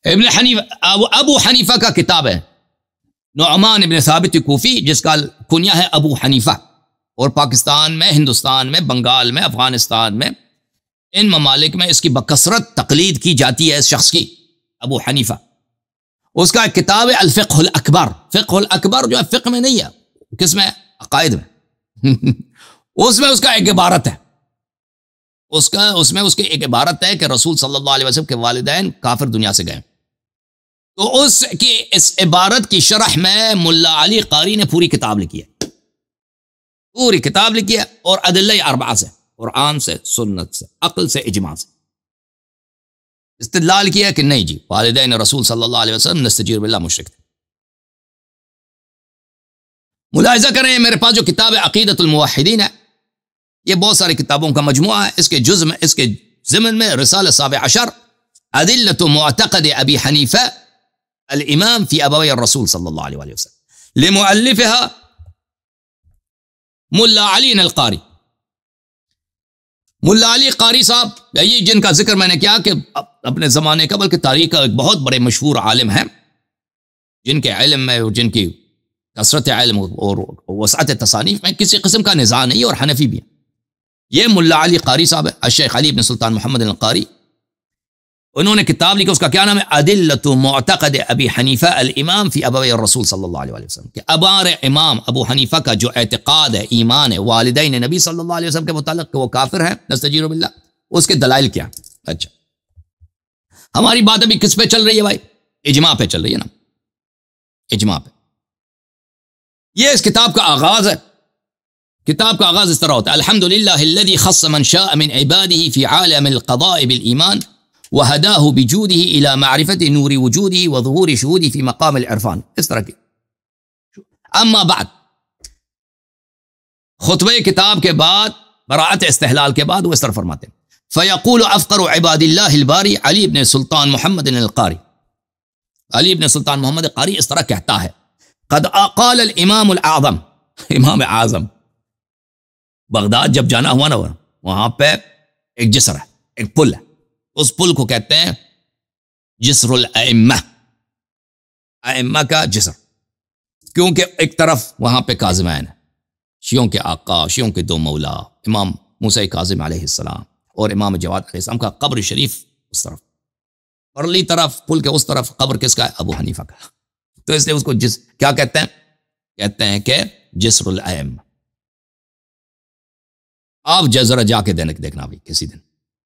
ابن حنیفہ ابو حنیفہ کا کتاب ہے نعمان ابن ثابت کوفی، جس کا کنیہ ہے ابو حنیفہ، اور پاکستان میں، ہندوستان میں، بنگال میں، افغانستان میں، ان ممالک میں اس کی بکثرت تقلید کی جاتی ہے اس شخص کی، ابو حنیفہ۔ اس کا ایک کتاب ہے الفقہ الاکبر۔ فقہ الاکبر جو ہے فقہ میں نہیں ہے، کس میں؟ عقائد میں۔ اس میں اس کا ایک عبارت ہے، اس میں اس کی ایک عبارت ہے کہ رسول صلی اللہ علیہ وسلم کے والدین کافر دنیا سے گئے، تو اس کی اس عبارت کی شرح میں ملا علی قاری نے پوری کتاب لکھی ہے، پوری کتاب لکھی ہے، اور ادلہ اربعہ سے، قرآن سے، سنت سے، عقل سے، اجماع سے استدلال کیا کہ نہیں جی والدین رسول صلی اللہ علیہ وسلم نستجیر باللہ مشرک تھے۔ ملاحظہ کریں میرے پاس جو کتاب عقیدۃ الموحدین ہے، یہ بہت ساری کتابوں کا مجموعہ ہے، اس کے ضمن میں رسالہ 17 ادلۃ معتقد ابی حنیفہ الامام فی ابوی الرسول صلی اللہ علیہ وسلم لمؤلفها ملا علی القاری۔ ملا علی قاری صاحب یہ جن کا ذکر میں نے کیا کہ اپنے زمانے کا بلکہ تاریخ کا ایک بہت بڑے مشہور عالم ہیں، جن کے علم میں اور جن کی کثرت علم اور وسعت تصانیف میں کسی قسم کا نزاع نہیں، اور حنفی بھی ہیں۔ یہ ملا علی قاری صاحب ہے، الشیخ علی بن سلطان محمد القاری، انہوں نے کتاب لکھی، اس کا کیا نام ہے؟ ادلۃ معتقد ابی حنیفہ الامام فی ابوی الرسول صلی اللہ علیہ وسلم، کہ ابار امام ابو حنیفہ کا جو اعتقاد ہے، ایمان ہے والدین نبی صلی اللہ علیہ وسلم کے متعلق کہ وہ کافر ہیں نستجیر باللہ، اس کے دلائل کیا؟ اچھا ہماری بات ابھی کس پہ چل رہی ہے بھائی؟ اجماع پہ چل رہی ہے نا، اجماع پہ۔ یہ اس کتاب کا آغاز ہے، کتاب کا آغاز اس طرح ہوتا ہے: الحمدللہ الذی خص من شاء من عبادہ فی عالم القضاء بالایمان وہداہ بجودہ الی معرفت نور وجودہ وظہور شہودہ فی مقام العرفان، اس طرح کی۔ اما بعد، خطبہ کتاب کے بعد، براءت استحلال کے بعد وہ اس طرح فرماتے ہیں: فیقول افقر عباد اللہ الباری علی بن سلطان محمد القاری، علی بن سلطان محمد قاری اس طرح کہتا ہے: قد قال الامام الاعظم، امام اعظم بغداد جب جانا ہوا نا، وہاں پہ ایک جسر ہے، ایک پل ہے، اس پل کو کہتے ہیں جسر الائمہ، ائمہ کا جسر، کیونکہ ایک طرف وہاں پہ کاظمین ہے، شیعوں کے آقا، شیعوں کے دو مولا، امام موسیٰ کاظم علیہ السلام اور امام جواد علیہ السلام کا قبر شریف اس طرف، پرلی طرف پل کے اس طرف قبر کس کا ہے؟ ابو حنیفہ کا۔ تو اس لیے اس کو کیا کہتے ہیں؟ کہتے ہیں کہ جسر الائمہ۔ آپ ذرا جا کے دیکھنا بھی کسی دن،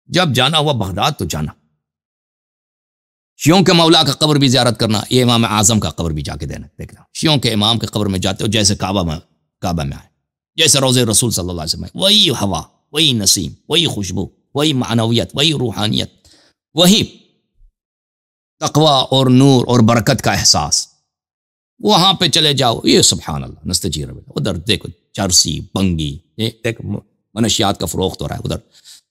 جب جانا ہوا بغداد تو جانا، شیعوں کے مولا کا قبر بھی زیارت کرنا، یہ امام اعظم کا قبر بھی جا کے دیکھنا۔ شیعوں کے امام کے قبر میں جاتے ہو جیسے کعبہ میں آئے، جیسے روضہ رسول صلی اللہ علیہ وسلم، وہی ہوا، وہی نسیم، وہی خوشبو، وہی معنویت، وہی روحانیت، وہی تقوی اور نور اور برکت کا احساس، وہاں پہ چلے جاؤ، یہ سبحان اللہ نستجیر باللہ۔ ادھر دیکھو چرسی، بنگی، دیکھ منشیات کا فروخت ہو رہا ہے، ادھر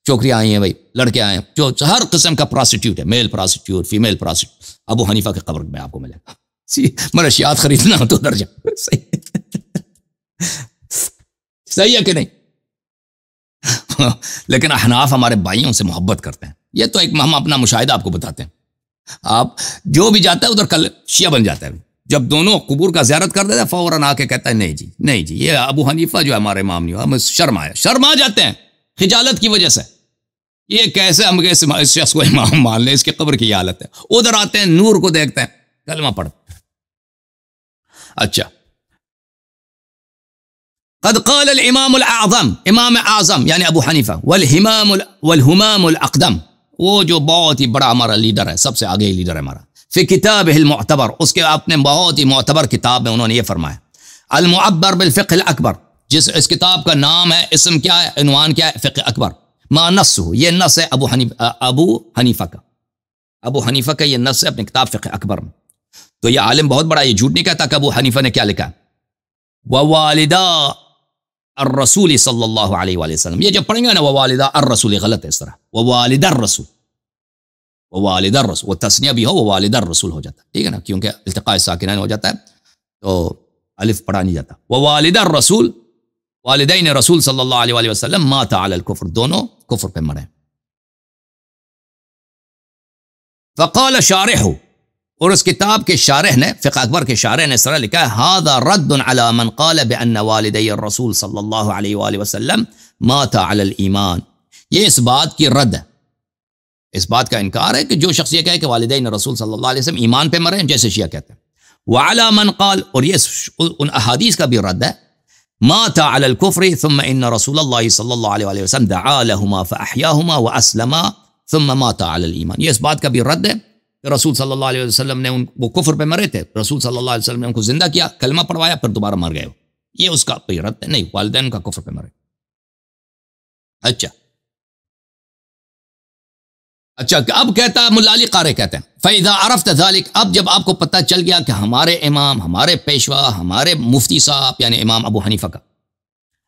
چوکریاں آئی ہیں بھائی، لڑکے آئے ہیں، جو ہر قسم کا پراسٹیٹیوٹ ہے، میل پراسٹیٹیوٹ، فیمیل پراسٹیٹیوٹ، ابو حنیفہ کے قبر میں آپ کو ملے گا۔ منشیات خریدنا ہو تو ادھر جاؤ، صحیح ہے کہ نہیں؟ لیکن احناف ہمارے بھائیوں سے محبت کرتے ہیں، یہ تو ایک ہم اپنا مشاہدہ آپ کو بتاتے ہیں۔ آپ جو بھی جاتا ہے ادھر کل شیعہ بن جاتا ہے، جب دونوں قبور کا زیارت کر دیتا ہے فوراً آ کے کہتا ہے نہیں جی یہ ابو حنیفہ جو ہے ہمارے امام نہیں ہوا، ہمیں شرما جاتے ہیں خجالت کی وجہ سے، یہ کیسے ہم اس شخص کو امام مان لیں، اس کی قبر کی حالت ہے۔ ادھر آتے ہیں، نور کو دیکھتے ہیں، کلمہ پڑھتے ہیں۔ اچھا، قد قال الامام الاعظم، امام اعظم یعنی ابو حنیفہ، والہمام الاقدم، وہ جو بہت ہی بڑا ہمارا لیڈر ہے، سب سے آگے لیڈر ہے ہمارا، فی کتابہ المعتبر، اس کے اپنے بہت ہی معتبر کتاب میں انہوں نے یہ فرمایا، المعبر بالفقہ الاکبر، جس اس کتاب کا نام ہے، اسم کیا ہے، عنوان کیا ہے؟ فقہ اکبر، ما نص ہو، یہ نص ہے ابو حنیفہ کا، ابو حنیفہ کا یہ نص ہے اپنے کتاب فقہ اکبر میں۔ تو یہ عالم بہت بڑا، یہ جھوٹ نہیں کہتا کہ ابو حنیفہ نے کیا لکھا ہے، ووالدہ الرسول صلی اللہ علیہ وآلہ وسلم، یہ جب پڑھیں گے نا ووالدہ الرسول، غلط ہے اس طرح، ووالدہ الرسول، ووالدہ الرسول، وہ تسنیہ بھی ہو ووالدہ الرسول ہو جاتا ہے، ٹھیک ہے نا، کیونکہ التقاء ساکنین ہو جاتا ہے تو الف پڑھا نہیں جاتا۔ ووالدہ الرسول، والدین رسول صلی اللہ علیہ وآلہ وسلم، مات علی الکفر، دونوں کفر پہ مرے۔ فقال شارح، اور اس کتاب کے شارح نے، فقہ اکبر کے شارح نے اس طرح لکھا ہے ھذا رد علی من قال بان والدی الرسول صلی اللہ علیہ وآلہ وسلم ماتا علی الایمان. یہ اس بات کی رد ہے، اس بات کا انکار ہے کہ جو شخص یہ کہے کہ والدین رسول صلی اللہ علیہ وسلم ایمان پہ مرے جیسے شیعہ کہتے ہیں. وعلی من قال، اور یہ ان احادیث کا بھی رد ہے، مات علی الکفر ثم ان رسول اللہ صلی اللہ علیہ وآلہ وسلم دعا لهما فاحیاهما واسلما ثم مات علی الایمان. یہ اس بات کا بھی رد ہے کہ رسول صلی اللہ علیہ وسلم نے وہ کفر پہ مرے تھے، رسول صلی اللہ علیہ وسلم نے ان کو زندہ کیا، کلمہ پڑھوایا، پھر دوبارہ مر گئے. یہ اس کا کوئی رد ہے نہیں، والدین کا کفر پہ مرے. اچھا اب کہتا ہے ملا علی قاری کہتے ہیں فَإِذَا عَرَفْتَ ذَلِكَ، اب جب آپ کو پتہ چل گیا کہ ہمارے امام، ہمارے پیشوا، ہمارے مفتی صاحب یعنی امام ابو حنیفہ کا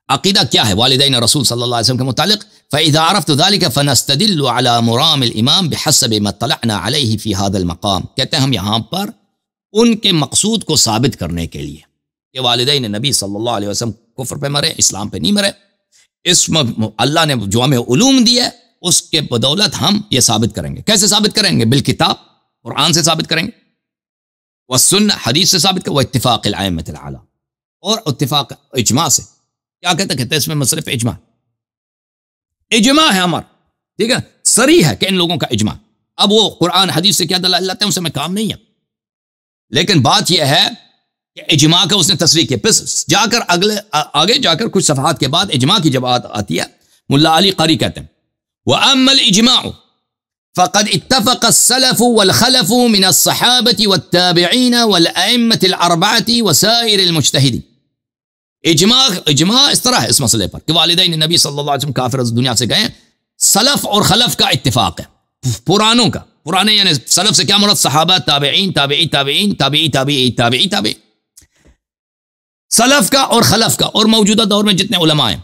عقیدہ کیا ہے والدین رسول صلی اللہ علیہ وسلم کے متعلق، فَإِذَا عَرَفْتُ ذَلِكَ فَنَسْتَدِلُّ عَلَى مُرَامِ الْإِمَامِ بِحَسَبِ مَا اطَّلَعْنَا عَلَيْهِ فِي هَذَا الْمَقَامِ. کہتے ہیں ہم یہاں پر ان کے مقصود کو ثابت کرنے کے لیے کہ والدین نبی صلی اللہ علیہ وسلم کفر پہ مرے، اسلام پہ نہیں مرے، اس اللہ نے جو ہمیں علوم دی ہے اس کے بدولت ہم یہ ثابت کریں گے. کیسے ثابت کریں گے؟ بالکتاب، قرآن سے ثابت کریں گے، والسنہ، حدیث سے ثابت کریں گے، واتفاق الائمۃ الاعلی، اور اتفاق اجماع سے. کیا کہتے ہیں اس میں مصرف اجماع ہے ہمارا، ٹھیک ہے، صریح ہے کہ ان لوگوں کا اجماع. اب وہ قرآن حدیث سے کیا دلائل لاتے ہیں اس سے میں کام نہیں ہے، لیکن بات یہ ہے کہ اجماع کا اس نے تصریح کی. پھر جا کر آگے جا کر کچھ صفحات کے بعد اجماع کی جب آتی ہے، ملا علی قاری کہتے ہیں وَأَمَّا الْإِجْمَاعُ فَقَدْ اتَّفَقَ السَّلَفُ وَالْخَلَفُ مِنَ الصَّحَابَةِ وَالتَّابِعِينَ وَالْأَئِمَّةِ الْأَرْبَعَةِ وَسَائِرِ الْمُجْتَهِدِينَ. اجماع اس طرح ہے اس مسئلے پر کہ والدین نبی صلی اللہ علیہ وسلم کافر اس دنیا سے گئے. سلف اور خلف کا اتفاق ہے، پرانوں کا، پرانے یعنی سلف سے کیا مراد؟ صحابہ، تابعین، تابعی تابعین، تابعی تابعی تابعی تابعی، سلف کا اور خلف کا، اور موجودہ دور میں جتنے علماء ہیں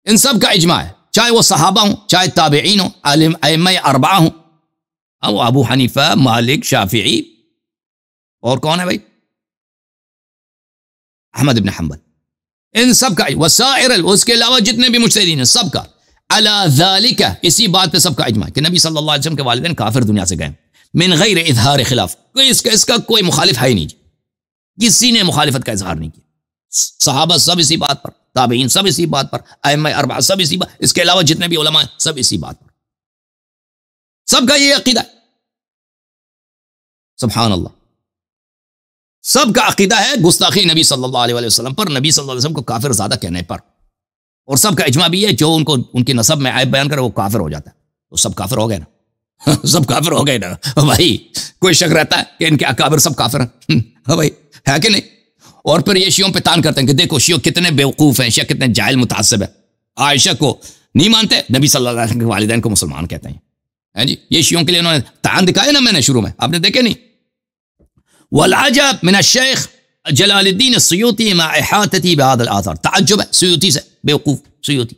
ان سب کا اجماع ہے، چاہے وہ صحابہ ہوں، چاہے تابعین ہوں، ائمہ اربعہ ہوں، او ابو حنیفہ، مالک، شافعی، اور کون ہے بھائی؟ احمد بن حنبل. ان سب کا وسائر، اس کے علاوہ جتنے بھی مجتہدین ہیں سب کا علی ذالک، اسی بات پہ سب کا اجماع کہ نبی صلی اللہ علیہ وسلم کے والدین کافر دنیا سے گئے من غیر اظہار خلاف. اس کا کوئی مخالف ہے ہی نہیں، کسی نے مخالفت کا اظہار نہیں کیا. صحابہ سب اسی بات پر، تابعین سب اسی بات پر، ائمہ اربعہ سب اسی بات، اس کے علاوہ جتنے بھی علماء ہیں سب اسی بات پر، سب کا یہ عقیدہ ہے. سبحان اللہ، سب کا عقیدہ ہے گستاخی نبی صلی اللہ علیہ وسلم پر، نبی صلی اللہ علیہ وسلم کو کافر زیادہ کہنے پر. اور سب کا اجماع بھی ہے جو ان کی نسب میں عیب بیان کرے وہ کافر ہو جاتا ہے. تو سب کافر ہو گئے نا سب کافر ہو گئے نا بھائی. کوئی شک رہتا ہے کہ ان کے اکابر سب کافر ہیں؟ ہاں بھائی، ہے کہ نہیں؟ اور پھر یہ شیعوں پہ تان کرتے ہیں کہ دیکھو شیعہ کتنے بیوقوف ہیں، شیعہ کتنے جاہل متعصب ہے، عائشہ کو نہیں مانتے، نبی صلی اللہ علیہ وسلم کے والدین کو مسلمان کہتے ہیں. ہیں جی، یہ شیعوں کے لیے انہوں نے تان دکھایا نا، میں نے شروع میں آپ نے دیکھے نہیں. والعجب من الشیخ جلال الدین السیوطی مع احاطتی بهذا الاثار. تعجب ہے سیوطی سے، بیوقوف سیوطی،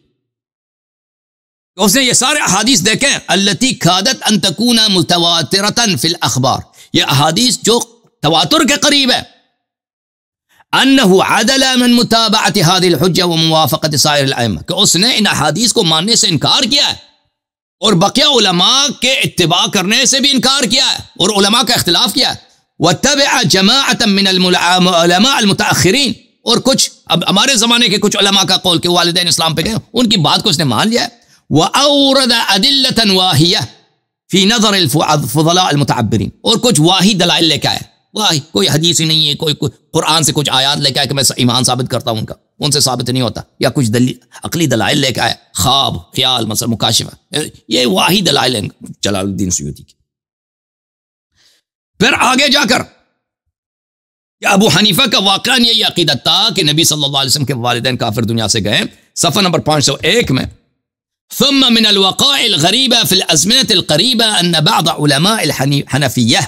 اس نے یہ سارے احادیث دیکھیں التی کادت ان تکون متواترۃ فی الاخبار، یہ احادیث جو تواتر کے قریب ہے، انه عدل من متابعت هذه الحجه وموافقه سائر الائمه، کہ اس نے ان احادیث کو ماننے سے انکار کیا ہے اور بقیہ علماء کے اتباع کرنے سے بھی انکار کیا ہے اور علماء کا اختلاف کیا ہے. وتبع جماعه من العلماء المتاخرين، اور کچھ اب ہمارے زمانے کے کچھ علماء کا قول کہ والدین اسلام پہ گئے، ان کی بات کو اس نے مان لیا ہے. واورد ادله واهيه في نظر الفضلاء المتعبرين، اور کچھ واہی دلائل لے کے آئے، واہی، کوئی حدیث ہی نہیں ہے، کوئی قرآن سے کچھ آیات لے کے آئے کہ میں ایمان ثابت کرتا ہوں، ان سے ثابت نہیں ہوتا، یا کچھ عقلی دلائل لے کے آئے، خواب، خیال، مثلا مکاشفہ، یہ واہی دلائل ہیں جلال الدین سیوطی کی. پھر آگے جا کر کہ ابو حنیفہ کا واقعاً یہی عقیدہ تھا کہ نبی صلی اللہ علیہ وسلم کے والدین کافر دنیا سے گئے. صفحہ نمبر 501 میں ثم من الوقائع الغريبة في الأزمنة القريبة أن بعض علماء الحنفية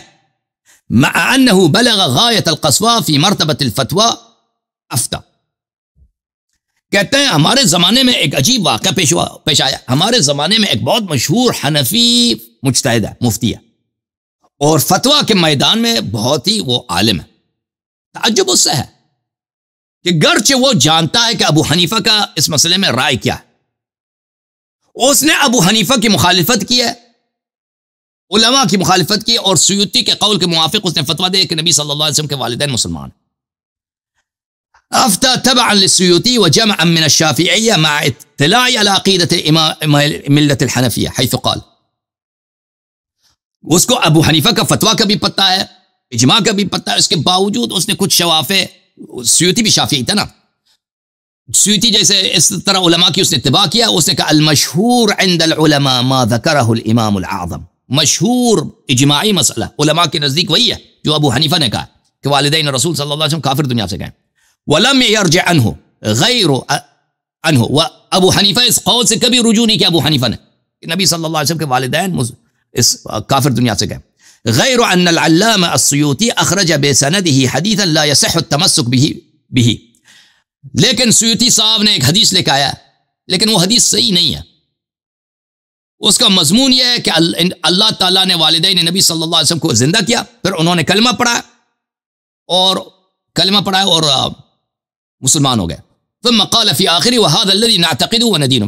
مع أنه بلغ غاية القسوة في مرتبة الفتوى أفتى. کہتے ہیں ہمارے زمانے میں ایک عجیب واقعہ پیش آیا. ہمارے زمانے میں ایک بہت مشہور حنفی مجتہد ہے، مفتی ہے، اور فتویٰ کے میدان میں بہت ہی وہ عالم ہے. تعجب اس سے ہے کہ گرچہ وہ جانتا ہے کہ ابو حنیفہ کا اس مسئلے میں رائے کیا ہے، اس نے ابو حنیفہ کی مخالفت کی ہے علماء کی مخالفت کی اور سیوطی کے قول کے موافق اس نے فتویٰ دیا کہ نبی صلی اللہ علیہ وسلم کے والدین مسلمان. افتى تبعا للسيوطي وجمعا من الشافعية مع اطلاع على عقيدة ملة الحنفية حيث قال. اس کو ابو حنیفہ کا فتویٰ کا بھی پتہ ہے، اجماع کا بھی پتہ ہے، اس کے باوجود اس نے کچھ شوافے، سیوطی بھی شافعی تھا نا، سیوطی جیسے اس طرح علماء کی اس نے اتباع کیا. اس نے کہا المشہور عند العلماء ما ذکرہ الامام العظم، مشہور اجماعی مسئلہ علماء کے نزدیک وہی ہے جو ابو حنیفہ نے کہا کہ والدین رسول صلی اللہ علیہ وسلم کافر دنیا سے گئے. ولم يرجع عنه غیر عنه، ابو حنیفہ اس قول سے کبھی رجوع نہیں کیا ابو حنیفہ نے کہ نبی صلی اللہ علیہ وسلم کے والدین اس کافر دنیا سے گئے. غیر ان العلامہ السیوطی اخرج بسندہ حدیثا لا يصح التمسك به، لیکن سیوطی صاحب نے ایک حدیث لے کے آیا لیکن وہ حدیث صحیح نہیں ہے. اس کا مضمون یہ ہے کہ اللہ تعالیٰ نے والدین نبی صلی اللہ علیہ وسلم کو زندہ کیا، پھر انہوں نے کلمہ پڑھا اور مسلمان ہو گئے. ثم قال فی آخری وهذا الذي نعتقده وندين،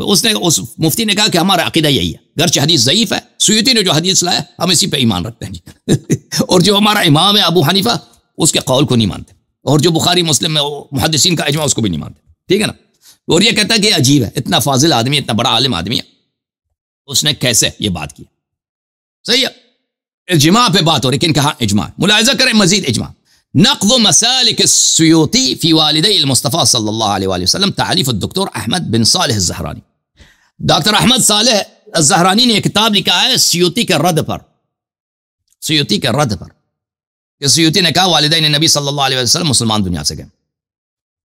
اس مفتی نے کہا کہ ہمارا عقیدہ یہی ہے، گرچہ حدیث ضعیف ہے، سیوطی نے جو حدیث لایا ہم اسی پہ ایمان رکھتے ہیں جی اور جو ہمارا امام ہے ابو حنیفہ اس کے قول کو نہیں مانتے، اور جو بخاری مسلم میں محدثین کا اجماع اس کو بھی نہیں مانتے. ٹھیک ہے نا. اور یہ کہتا ہے کہ عجیب ہے، اتنا فاضل آدمی، اتنا بڑا عالم آدمی ہے، اس نے کیسے یہ بات کی. صحیح ہے، اجماع پہ بات ہو رہی، لیکن کہاں اجماع. ملاحظہ کریں مزید اجماع. نقض مسالک السیوطی فی والدی المصطفیٰ صلی اللہ علیہ وآلہ وسلم، تعلیف الدکتور احمد بن صالح الزہرانی. ڈاکٹر احمد صالح الزہرانی نے ایک کتاب لکھا ہے سیوطی کے رد پر، سیوطی کے رد پر، کہ سیوطی نے کہا والدین نبی صلی اللہ علیہ وسلم مسلمان دنیا سے گئے.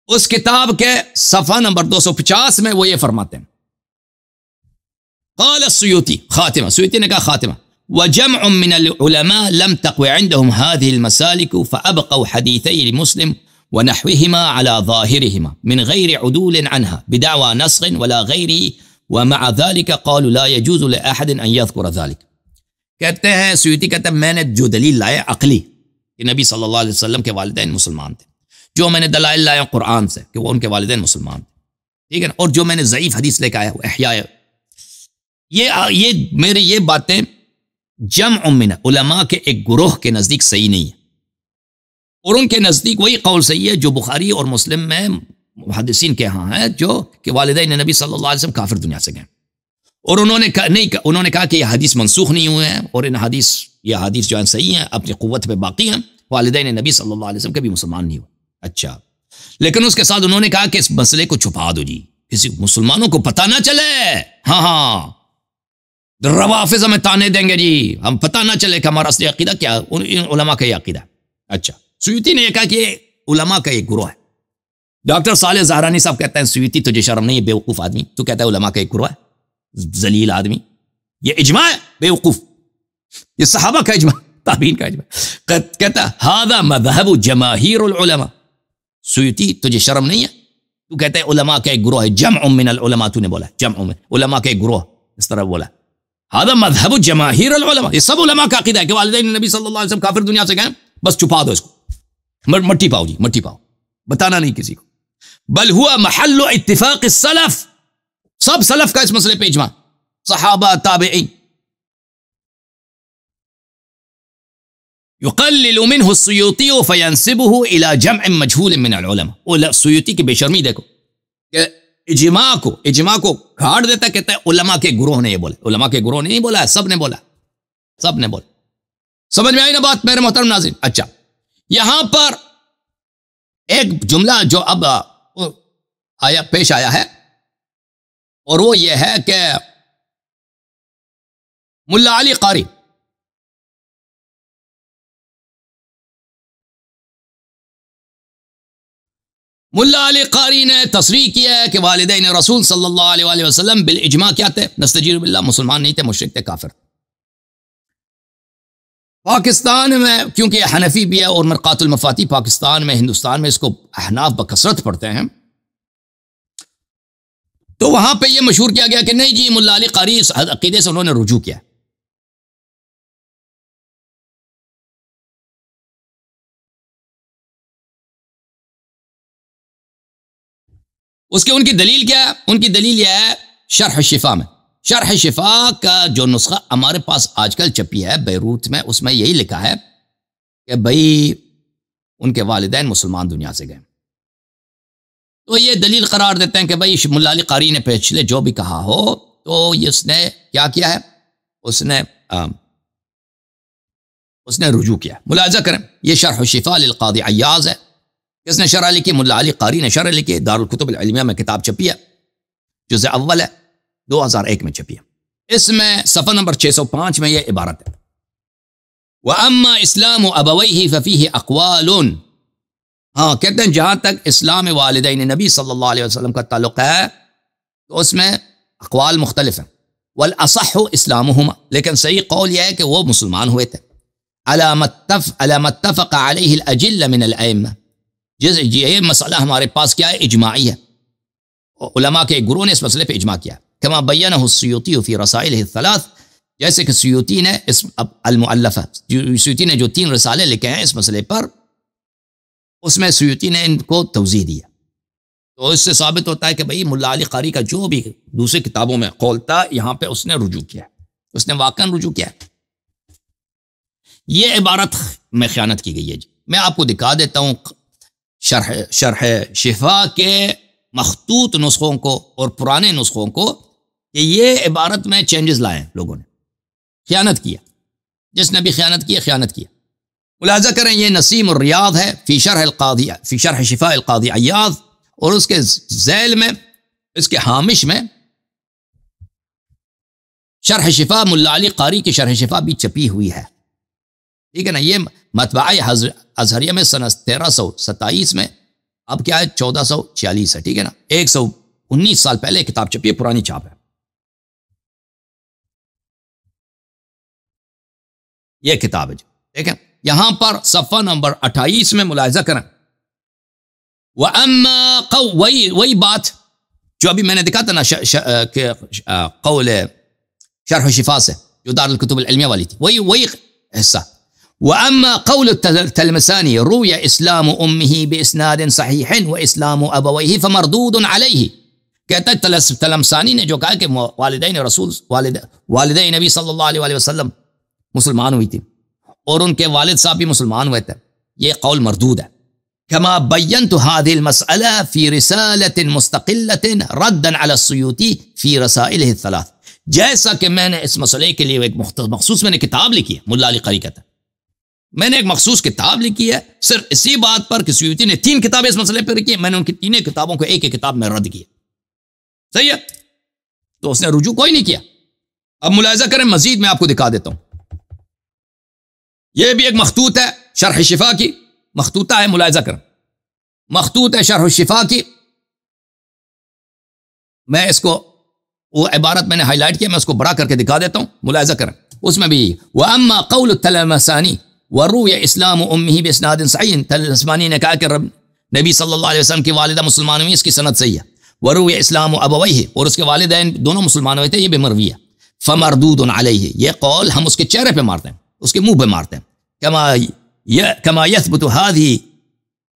اس کتاب کے صفحہ نمبر 250 میں وہ یہ فرماتے ہیں، قال السیوطی خاتمہ، سیوطی نے کہا خاتمہ، وجمع من العلماء لم تقوى عندهم هذه المسالك فأبقوا حديثي لمسلم ونحوهما على ظاهرهما من غير عدول عنها بدعوى نسخ ولا غيره، ومع ذلك قالوا لا يجوز لأحد أن يذكر ذلك. کہتے ہیں سیوطی کہتے ہیں میں نے جو دلیل لایا عقلی کہ نبی صلی اللہ علیہ وسلم کے والدین مسلمان تھے، جو میں نے دلائل لایا قرآن سے کہ وہ ان کے والدین مسلمان تھے، ٹھیک ہے نا، اور جو میں نے ضعیف حدیث لے کے آیا وہ احیاء، یہ میری یہ باتیں جمع من علماء کے ایک گروہ کے نزدیک صحیح نہیں ہے، اور ان کے نزدیک وہی قول صحیح ہے جو بخاری اور مسلم میں محدثین کے ہاں ہے، جو کہ والدین نبی صلی اللہ علیہ وسلم کافر دنیا سے گئے. اور انہوں نے کہا کہ یہ حدیث منسوخ نہیں ہوئے ہیں، اور یہ حدیث جو ہیں صحیح ہیں، اپنی قوت پہ باقی ہیں، والدین نبی صلی اللہ علیہ وسلم کے بھی مسلمان نہیں ہوئے. اچھا، لیکن اس کے ساتھ انہوں نے کہا کہ اس مسئلے کو چھپا دو جی، کسی مسلمانوں کو پتہ نہ چلے. ہاں روافظ ہمیں تانے دیں گے جی، ہم پتہ نہ چلے کہ ہمارا اصلی عقیدہ کیا، ان علماء کا یہ عقیدہ. اچھا، سیوطی نے یہ کہا کہ یہ علماء کا ایک گروہ ہے. ڈاکٹر صالح زہرانی صاحب کہتے ہیں سیوطی تجھے شرم نہیں ہے بیوقوف آدمی، تو کہتا ہے علماء کا ایک گروہ ہے، ذلیل آدمی، یہ اجماع ہے بیوقوف، یہ صحابہ کا اجماع، تابعین کا اجماع. کہتا ہے ھذا مذہب جماہیر العلماء. سیوطی تجھے شرم نہیں ہے، تو کہتا ہے علماء کا ایک گروہ ہے، جمع من العلماء، تو نے بولا جمع من علماء کا ایک گروہ، اس طرح بولا. هذا مذهب جماهير العلماء، یہ سب علماء کا عقیدہ ہے کہ والدین نبی صلی اللہ علیہ وسلم کافر دنیا سے گئے، بس چھپا دو اس کو، مٹی پاؤ جی، مٹی پاؤ، بتانا نہیں کسی کو. بل هو محل اتفاق السلف، سب سلف کا اس مسئلے پہ اجماع، صحابہ تابعین. يقلل منه السيوطي فينسبه الى جمع مجهول من العلماء. سیوطی کی بے شرمی دیکھو کہ اجماع کو گھاڑ دیتا، کہتا ہے علماء کے گروہ نے یہ بولا، علماء کے گروہ نے نہیں بولا ہے، سب نے بولا، سب نے بولا. سمجھ میں آئی نا بات میرے محترم ناظرین؟ اچھا، یہاں پر ایک جملہ جو اب پیش آیا ہے، اور وہ یہ ہے کہ ملا علی قاری نے تصریح کیا ہے کہ والدین رسول صلی اللہ علیہ وآلہ وسلم بالاجماع کیا تھے؟ نستجیر باللہ، مسلمان نہیں تھے، مشرک تھے، کافر. پاکستان میں کیونکہ یہ حنفی بھی ہے اور مرقات المفاتی پاکستان میں، ہندوستان میں اس کو احناف بکثرت پڑھتے ہیں، تو وہاں پہ یہ مشہور کیا گیا کہ نہیں جی ملا علی قاری اس عقیدے سے انہوں نے رجوع کیا. ان کی دلیل کیا ہے؟ ان کی دلیل یہ ہے شرح الشفا میں، شرح شفا کا جو نسخہ ہمارے پاس آج کل چھپی ہے بیروت میں، اس میں یہی لکھا ہے کہ بھئی ان کے والدین مسلمان دنیا سے گئے، تو یہ دلیل قرار دیتے ہیں کہ بھئی ملا علی قاری نے پچھلے جو بھی کہا ہو تو اس نے کیا کیا ہے، اس نے رجوع کیا۔ ملاحظہ کریں، یہ شرح شفا للقاضی عیاض ہے، کس نے شرح لکھی؟ ملا علی قاری نے شرح لکھی، دارالکتب العلمیہ میں کتاب چھپی ہے، جزء اول ہے، 2001 میں چھپی ہے۔ اس میں صفحہ نمبر 605 میں یہ عبارت ہے، وَأَمَّا إِسْلَامُ أَبَوَيْهِ فَفِيهِ أَقْوَالٌ، ہاں کہتے ہیں جہاں تک اسلام والدین نبی صلی اللہ علیہ وسلم کا تعلق ہے تو اس میں اقوال مختلف ہیں، وَالْأَصَحُّ إِسْلَامُهُمَا، لیکن صحیح قول یہ ہے کہ وہ مسلمان ہوئے تھے، عَلَى مَا اتَّفَقَ عَلَيْهِ الْأَجِلَّ مِنَ الْأَئِمَّةِ، یہ مسئلہ ہمارے پاس کیا ہے؟ اجماعی ہے، علماء کے ایک گروہ نے اس مسئلے پہ اجماع کیا، کما بینہ السیوطی فی رسائلہ الثلاث، جیسے کہ سیوطی نے اس المؤلفہ، سیوطی نے جو 3 رسالے لکھے ہیں اس مسئلے پر، اس میں سیوطی نے ان کو توضیح دیا، تو اس سے ثابت ہوتا ہے کہ بھئی ملا علی قاری کا جو بھی دوسری کتابوں میں قول تھا یہاں پہ اس نے رجوع کیا، اس نے واقعاً رجوع کیا۔ یہ عبارت میں خیانت کی گئی ہے جی، میں آپ کو دکھا دیتا ہوں شرح شفا کے مخطوط نسخوں کو اور پرانے نسخوں کو، کہ یہ عبارت میں چینجز لائے لوگوں نے، خیانت کیا، جس نے بھی خیانت کی خیانت کیا۔ ملاحظہ کریں، یہ نسیم الریاض ہے فی شرح شفاء القاضی عیاض، اور اس کے ذیل میں، اس کے ہامش میں شرح شفا ملا علی قاری کی شرح شفا بھی چھپی ہوئی ہے، ٹھیک ہے نا۔ یہ مطبعہ ازہریہ میں سنہ 1327 میں، اب کیا ہے 1446 ہے، ٹھیک ہے نا، 119 سال پہلے کتاب چھپی ہے، پرانی چھاپ ہے۔ یہ کتاب ہے جو دیکھیں یہاں پر صفحہ نمبر 28 میں ملاحظہ کریں، وَأَمَّا وہی بات جو ابھی میں نے دکھا تھا نا کہ قول شرح شفا سے جو دارالکتب العلمیہ والی تھی، وہی حصہ۔ وَأَمَّا قَوْلُ التَّلْمَسَانِي رُوِيَ إِسْلَامُ أُمِّهِ بِإِسْنَادٍ صَحِيحٍ وَإِسْلَامُ أَبَوَيْهِ فَمَرْدُودٌ عَلَيْهِ، کہتا ہے تلمسانی نے جو کہا کہ والدین نبی صلی اللہ علیہ وسلم مسلمان ہوئی تھی اور ان کے والد صاحب بھی مسلمان ہوئے تھے، یہ قول مردود ہے۔ كما بينت هذه المسألة في رسالة مستقلة ردا على السيوطي في رسائله الثلاث، جیسا کہ میں نے اس مسئلے کے لیے ایک مخصوص میں نے کتاب لکھی ہے، ملا علی قاری کہتا ہے میں نے ایک مخصوص کتاب لکھی ہے صرف اسی بات پر کہ سیوطی نے 3 کتابیں اس مسئلے پر لکھی ہیں، میں نے ان کی 3 کتابوں کو ایک کتاب میں رد کیا، صحیح ہے، تو اس نے رجوع کوئی نہیں کیا۔ اب ملاحظہ کریں، مزید میں آپ کو دکھا دیتا ہوں، یہ بھی ایک مخطوط ہے شرح شفا کی، مخطوطہ ہے، ملاحظہ کریں، مخطوط ہے شرح شفا کی، میں اس کو وہ عبارت میں نے ہائی لائٹ کیا، میں اس کو بڑا کر کے دکھا دیتا ہوں، ملاحظہ کریں، اس میں بھی وَأَمَّا قَوْلُ التَّلْمَسَانِي وَرُوِيَ إِسْلَامُ أُمِّهِ بِإِسْنَادٍ صَحِيحٍ، تلمسانی نے کہا کہ نبی صلی اللہ علیہ وسلم کی والدہ مسلمان ہوئی، اس کی سند صحیح ہے، وَرُوِيَ إِسْلَامُ أَبَوَيْهِ، اور اس کے والدین دونوں مسلمان ہوئے تھے، یہ بھی مروی ہے، فَمَرْدُودٌ عَلَيْهِ، یہ قول ہم اس کے چہرے پہ مارتے ہیں، اس کے منہ پہ مارتے ہیں، كما يثبت هذه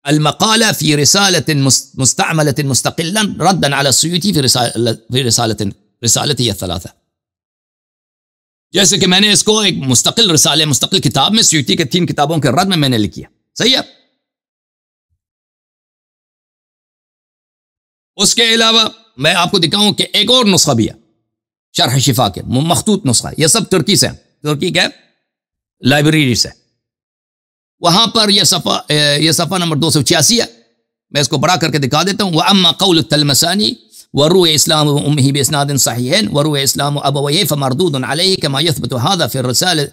المقالة في رسالة مستعملة مستقلا ردا على السيوطي في رسالته الثلاثة، جیسے کہ میں نے اس کو ایک مستقل رسالے، مستقل کتاب میں سیوطی کے 3 کتابوں کے رد میں نے لکھی ہے، صحیح ہے۔ اس کے علاوہ میں آپ کو دکھاؤں کہ ایک اور نسخہ بھی ہے شرح شفا کے، مخطوط نسخہ، یہ سب ترکی سے، ترکی کے لائبریری سے، وہاں پر یہ صفحہ نمبر 286 ہے، میں اس کو بڑا کر کے دکھا دیتا ہوں، وَأَمَّا قَوْلُ التَّلْمَسَانِي وَرُوِيَ إِسْلَامُ أُمِّهِ بِإِسْنَادٍ صَحِيحٍ وَرُوِيَ إِسْلَامُ أَبَوَيْهِ فَمَرْدُودٌ عَلَيْهِ كَمَا يَثْبُتُ هذا في الرسالة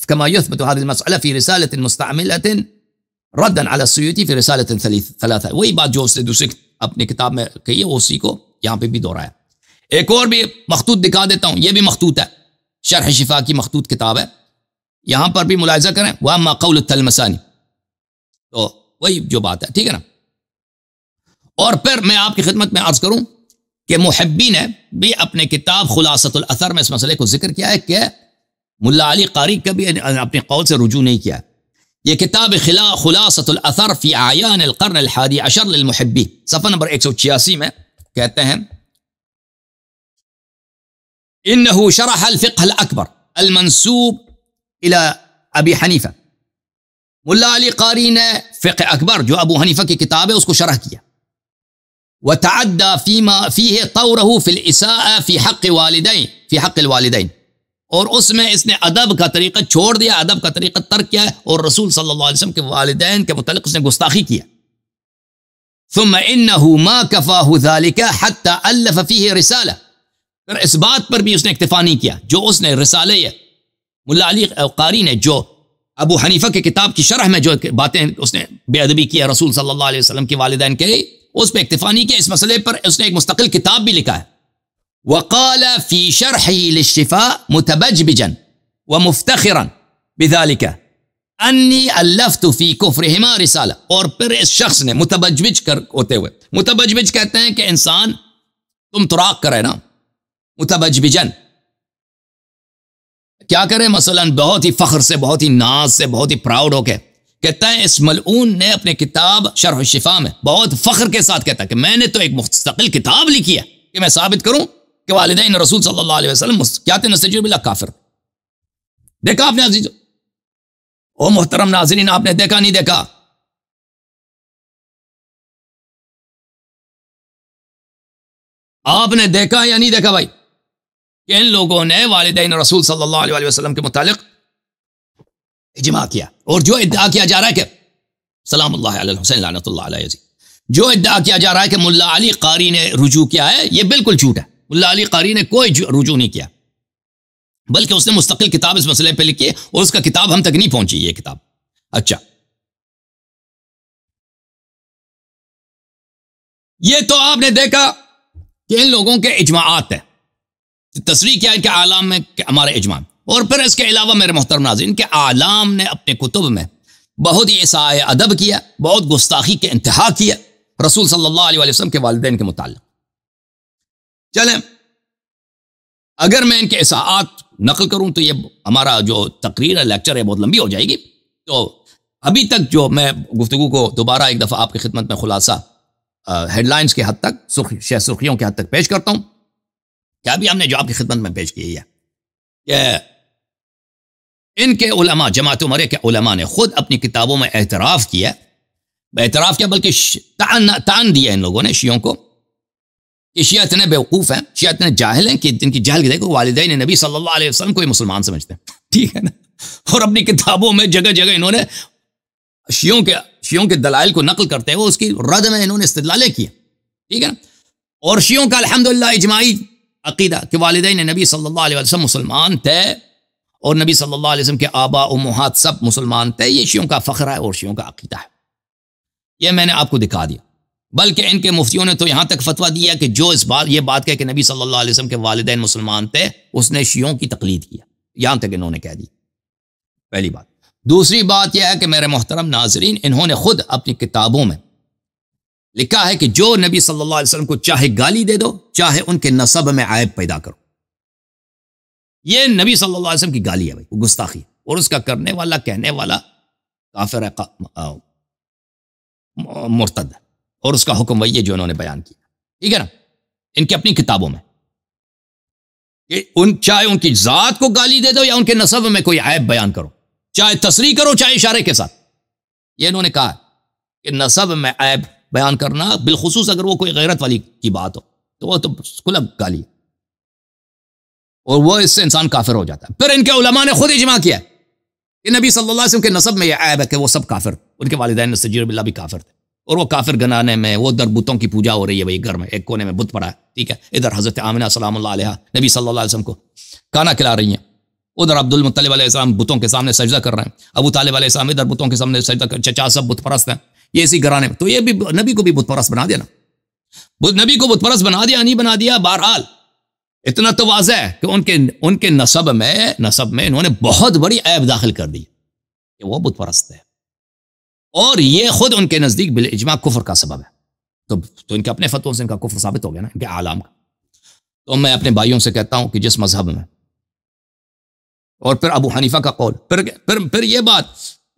كما يثبت هذه المسألة في رسالة مستعملة ردا على السيوطي في رسالة ثلاثة، وہی بات جو اس نے دوسری اپنی کتاب میں کہی ہے اسی کو یہاں پہ بھی دہرایا۔ ایک اور بھی مخطوط دکھا دیتا ہوں، یہ بھی مخطوط ہے، شرح شفا کی مخطوط کتاب ہے، یہاں پر بھی ملاحظہ کریں، وَأَمَّا قَوْلُ التَّلْمَسَانِي، تو وہی جو بات ہے، ٹھیک ہے نا۔ اور پھر میں آپ کی خدمت میں عرض کروں کہ محبی نے بھی اپنے کتاب خلاصۃ الاثر میں اس مسئلے کو ذکر کیا ہے کہ ملا علی قاری کبھی اپنے قول سے رجوع نہیں کیا۔ یہ کتاب خلاصۃ الاثر فی اعیان القرن الحادی عشر للمحبی، صفحہ نمبر 186 میں کہتے ہیں انه شرح الفقه الاکبر المنسوب الى ابی حنیفہ، ملا علی قاری نے فقہ اکبر جو ابو حنیفہ کی کتاب ہے اس کو شرح کیا، وتعدى فيما فيه طوره في الاساءة في حق الوالدين، اور اس میں اس نے ادب کا طریقہ چھوڑ دیا، ادب کا طریقہ ترک کیا ہے، اور رسول صلی اللہ علیہ وسلم کے والدین کے متعلق اس نے گستاخی کیا۔ ثم انه ما كفاه ذلك حتى الف فيه رسالہ، پھر اس بات پر بھی اس نے اکتفا نہیں کیا، جو اس نے رسالہ ملا علی قاری نے جو ابو حنیفہ کی کتاب کی شرح میں جو باتیں اس نے بے ادبی کی ہے رسول صلی اللہ علیہ وسلم کے والدین کے، اس پہ اکتفا نہیں کیا، اس مسئلے پر اس نے ایک مستقل کتاب بھی لکھا ہے۔ وقال في شرحه للشفاء متبجبجا ومفتخرا بذلك انی الفت فی کفرہما رسالہ، اور پھر اس شخص نے متبجبج ہوتے ہوئے، متبجبج کہتے ہیں کہ انسان تم تراق کرے نا، متبجبجن کیا کرے، مثلا بہت ہی فخر سے، بہت ہی ناز سے، بہت ہی پراؤڈ ہو کے کہتا ہے، اس ملعون نے اپنے کتاب شرح الشفاء میں بہت فخر کے ساتھ کہتا ہے کہ میں نے تو ایک مستقل کتاب لکھی ہے کہ میں ثابت کروں کہ والدین رسول صلی اللہ علیہ وسلم کیا تھے، نستجیب باللہ کافر۔ دیکھا آپ نے عزیز او محترم ناظرین، آپ نے دیکھا نہیں دیکھا؟ آپ نے دیکھا یا نہیں دیکھا بھائی کہ ان لوگوں نے والدین رسول صلی اللہ علیہ وسلم کے متعلق اجماع کیا، اور جو ادعا کیا جا رہا ہے کہ سلام اللہ علی الحسین لعنت اللہ علیہ، جو ادعا کیا جا رہا ہے کہ ملا علی قاری نے رجوع کیا ہے، یہ بالکل جھوٹ ہے۔ ملا علی قاری نے کوئی رجوع نہیں کیا، بلکہ اس نے مستقل کتاب اس مسئلے پہ لکھی ہے، اور اس کا کتاب ہم تک نہیں پہنچی یہ کتاب۔ اچھا، یہ تو آپ نے دیکھا کہ ان لوگوں کے اجماعات ہیں، تصریح کیا ہے کہ اعلام میں کہ ہمارے اجماع، اور پھر اس کے علاوہ میرے محترم ناظرین کہ اعلام نے اپنے کتب میں بہت ہی اساءۂ ادب کیا، بہت گستاخی کے انتہا کیا رسول صلی اللہ علیہ وسلم کے والدین کے متعلق۔ چلیں، اگر میں ان کے اساءات نقل کروں تو یہ ہمارا جو تقریر ہے، لیکچر ہے، بہت لمبی ہو جائے گی، تو ابھی تک جو میں گفتگو کو دوبارہ ایک دفعہ آپ کی خدمت میں خلاصہ ہیڈ لائنز کے حد تک، سرخیوں کے حد تک پیش کرتا ہوں کہ ابھی ہم نے جو آپ کی خدمت میں پیش کی ہے کہ ان کے علماء، جماعت عمرہ کے علماء نے خود اپنی کتابوں میں اعتراف کیا بلکہ تعن دیا ان لوگوں نے شیعوں کو کہ شیعہ اتنے بیوقوف ہیں، شیعہ اتنے جاہل ہیں کہ جن کی جہل کی دیکھو والدین نبی صلی اللہ علیہ وسلم کو ہی مسلمان سمجھتے ہیں، ٹھیک ہے نا، اور اپنی کتابوں میں جگہ جگہ انہوں نے شیعوں کے دلائل کو نقل کرتے ہوئے اس کی رد میں انہوں نے استدلالیں کی، ٹھیک ہے نا، اور شیعوں کا الحمدللہ اجماعی عقیدہ کہ والدین نبی صلی اللہ علیہ وسلم مسلمان تھے، اور نبی صلی اللہ علیہ وسلم کے آبا امہات سب مسلمان تھے، یہ شیعوں کا فخر ہے اور شیعوں کا عقیدہ ہے، یہ میں نے آپ کو دکھا دیا۔ بلکہ ان کے مفتیوں نے تو یہاں تک فتویٰ دیا کہ جو یہ بات کہے کہ نبی صلی اللہ علیہ وسلم کے والدین مسلمان تھے، اس نے شیعوں کی تقلید کیا، یہاں تک انہوں نے کہہ دی، پہلی بات۔ دوسری بات یہ ہے کہ میرے محترم ناظرین، انہوں نے خود اپنی کتابوں میں لکھا ہے کہ جو نبی صلی اللہ علیہ وسلم کو چاہے گالی دے دو، چاہے ان کے نسب میں عیب پیدا کرو، یہ نبی صلی اللہ علیہ وسلم کی گالی ہے بھائی، وہ گستاخی، اور اس کا کرنے والا، کہنے والا کافر ہے، مرتد ہے، اور اس کا حکم وہی ہے جو انہوں نے بیان کیا، ٹھیک ہے نا، ان کی اپنی کتابوں میں کہ چاہے ان کی ذات کو گالی دے دو یا ان کے نسب میں کوئی عیب بیان کرو، چاہے تصریح کرو چاہے اشارے کے ساتھ، یہ انہوں نے کہا کہ نسب میں عیب بیان کرنا، بالخصوص اگر وہ کوئی غیرت والی کی بات ہو تو وہ تو کلب گالی ہے، اور وہ اس سے انسان کافر ہو جاتا ہے۔ پھر ان کے علماء نے خود اجماع کیا کہ نبی صلی اللہ علیہ وسلم کے نسب میں یہ عیب ہے کہ وہ سب کافر، ان کے والدین نستجیر باللہ بھی کافر تھے، اور وہ کافر گنانے میں، وہ در بتوں کی پوجا ہو رہی ہے بھائی، گھر میں ایک کونے میں بت پڑا ہے، ٹھیک ہے، ادھر حضرت آمنہ سلام اللہ علیہ نبی صلی اللہ علیہ وسلم کو کھانا کھلا رہی ہیں، ادھر عبد المطلب علیہ السلام بتوں کے سامنے سجدہ کر رہے ہیں، ابو طالب علیہ السلام ادھر بتوں کے سامنے سجدہ کر، چچا سب بت پرست ہیں، یہ اسی گھرانے میں، تو یہ بھی نبی کو بھی بت پرست بنا دیا نا، نبی کو بت پرست بنا دیا نہیں بنا دیا، بہرحال اتنا تو واضح ہے کہ ان کے نسب میں انہوں نے بہت بڑی عیب داخل کر دی کہ وہ بت پرست ہے، اور یہ خود ان کے نزدیک بالاجماع کفر کا سبب ہے، تو ان کے اپنے فتووں سے ان کا کفر ثابت ہو گیا نا، ان کے اعلام کا۔ تو میں اپنے بھائیوں سے کہتا ہوں کہ جس مذہب میں، اور پھر ابو حنیفہ کا قول، پھر یہ بات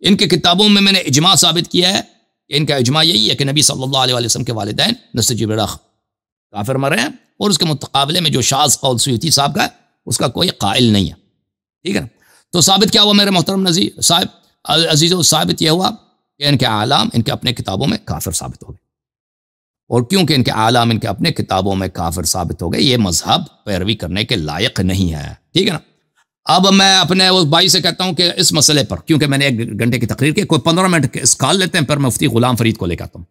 ان کے کتابوں میں نے اجماع ثابت کیا ہے کہ ان کا اجماع یہی ہے کہ نبی صلی اللہ علیہ وسلم کے والدین نستجیب الرخ کافر مرے ہیں، اور اس کے متقابلے میں جو شاذ قول سیوطی صاحب کا اس کا کوئی قائل نہیں ہے، ٹھیک ہے نا؟ تو ثابت کیا ہوا میرے محترم عزیزو؟ ثابت یہ ہوا کہ ان کے اعلام ان کے اپنے کتابوں میں کافر ثابت ہو گئے، اور کیونکہ ان کے اعلام ان کے اپنے کتابوں میں کافر ثابت ہو گئے، یہ مذہب پیروی کرنے کے لائق نہیں ہے، ٹھیک ہے نا؟ اب میں اپنے اس بھائی سے کہتا ہوں کہ اس مسئلے پر، کیونکہ میں نے 1 گھنٹے کی تقریر کی، کوئی 15 منٹ اس کال لیتے ہیں، پھر میں مفتی غلام فرید کو لے کے آتا ہوں۔